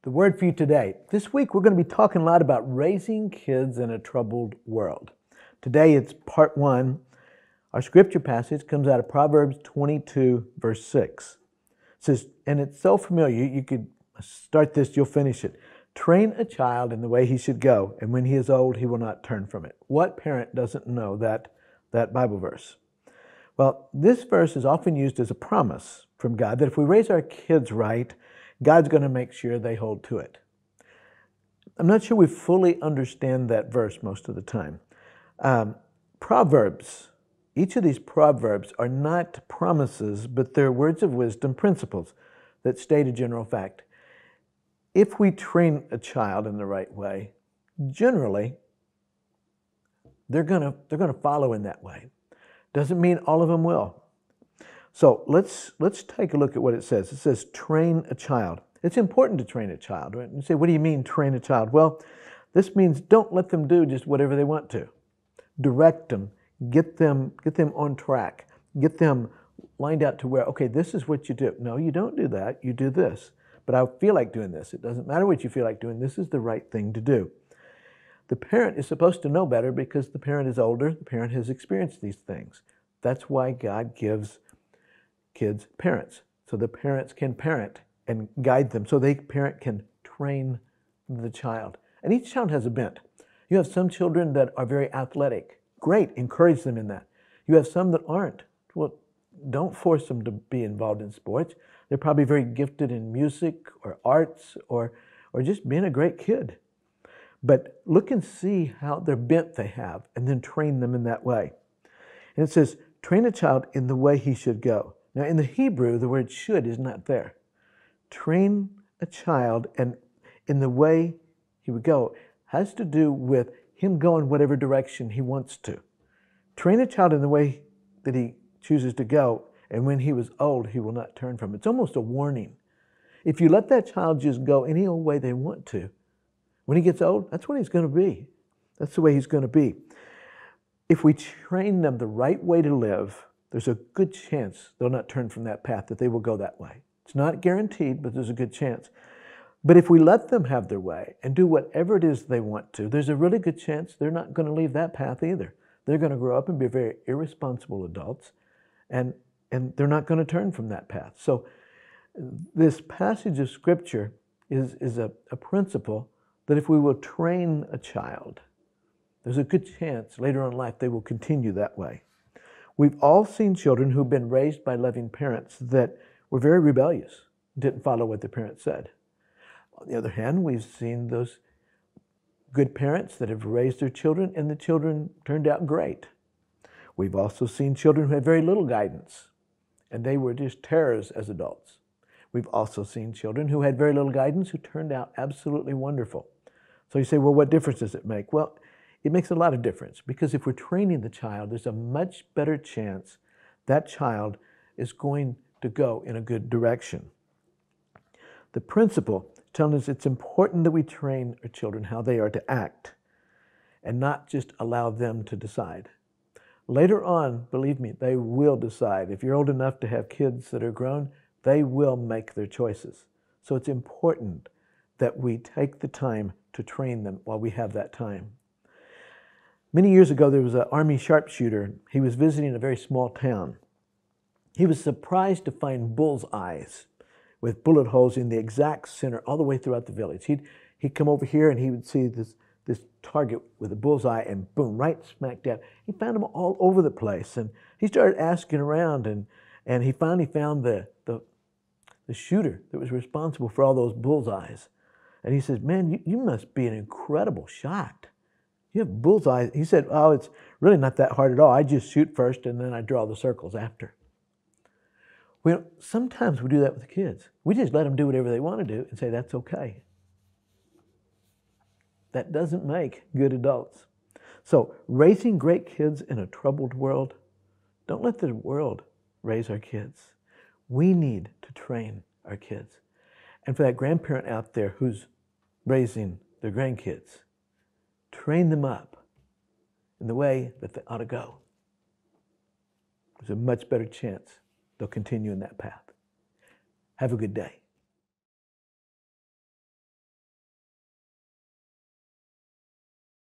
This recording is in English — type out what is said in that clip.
The word for you today. This week we're going to be talking a lot about raising kids in a troubled world. Today it's part 1. Our scripture passage comes out of Proverbs 22, verse 6. It says, and it's so familiar, you could start this, you'll finish it. Train a child in the way he should go, and when he is old, he will not turn from it. What parent doesn't know that Bible verse? Well, this verse is often used as a promise from God that if we raise our kids right, God's going to make sure they hold to it. I'm not sure we fully understand that verse most of the time. Proverbs, each of these proverbs are not promises, but they're words of wisdom, principles that state a general fact. If we train a child in the right way, generally, they're going to follow in that way. Doesn't mean all of them will. So let's take a look at what it says. It says, train a child. It's important to train a child, right? You say, what do you mean train a child? Well, this means don't let them do just whatever they want to. Direct them, get them on track, get them lined out to where, okay, this is what you do. No, you don't do that, you do this. But I feel like doing this. It doesn't matter what you feel like doing, this is the right thing to do. The parent is supposed to know better because the parent is older, the parent has experienced these things. That's why God gives kids parents, so the parents can parent and guide them, so the parent can train the child. And each child has a bent. You have some children that are very athletic. Great, encourage them in that. You have some that aren't. Well, don't force them to be involved in sports. They're probably very gifted in music or arts or just being a great kid. But look and see how their bent they have and then train them in that way. And it says, train a child in the way he should go. Now, in the Hebrew, the word should is not there. Train a child and in the way he would go has to do with him going whatever direction he wants to. Train a child in the way that he chooses to go, and when he was old, he will not turn from it. It's almost a warning. If you let that child just go any old way they want to, when he gets old, that's what he's going to be. That's the way he's going to be. If we train them the right way to live, there's a good chance they'll not turn from that path, that they will go that way. It's not guaranteed, but there's a good chance. But if we let them have their way and do whatever it is they want to, there's a really good chance they're not going to leave that path either. They're going to grow up and be very irresponsible adults, and they're not going to turn from that path. So this passage of Scripture is a principle that if we will train a child, there's a good chance later on in life they will continue that way. We've all seen children who've been raised by loving parents that were very rebellious, didn't follow what the parents said. On the other hand, we've seen those good parents that have raised their children and the children turned out great. We've also seen children who had very little guidance and they were just terrors as adults. We've also seen children who had very little guidance who turned out absolutely wonderful. So you say, well, what difference does it make? Well, it makes a lot of difference because if we're training the child, there's a much better chance that child is going to go in a good direction. The principle telling us it's important that we train our children how they are to act and not just allow them to decide. Later on, believe me, they will decide. If you're old enough to have kids that are grown, they will make their choices. So it's important that we take the time to train them while we have that time. Many years ago, there was an army sharpshooter. He was visiting a very small town. He was surprised to find bullseyes with bullet holes in the exact center all the way throughout the village. He'd come over here and he would see this target with a bullseye and boom, right smack dab. He found them all over the place and he started asking around and he finally found the shooter that was responsible for all those bullseyes. And he says, man, you must be an incredible shot. You have bullseyes. He said, oh, it's really not that hard at all. I just shoot first and then I draw the circles after. Well, sometimes we do that with the kids. We just let them do whatever they want to do and say that's okay. That doesn't make good adults. So raising great kids in a troubled world, don't let the world raise our kids. We need to train our kids. And for that grandparent out there who's raising their grandkids, train them up in the way that they ought to go. There's a much better chance they'll continue in that path. Have a good day.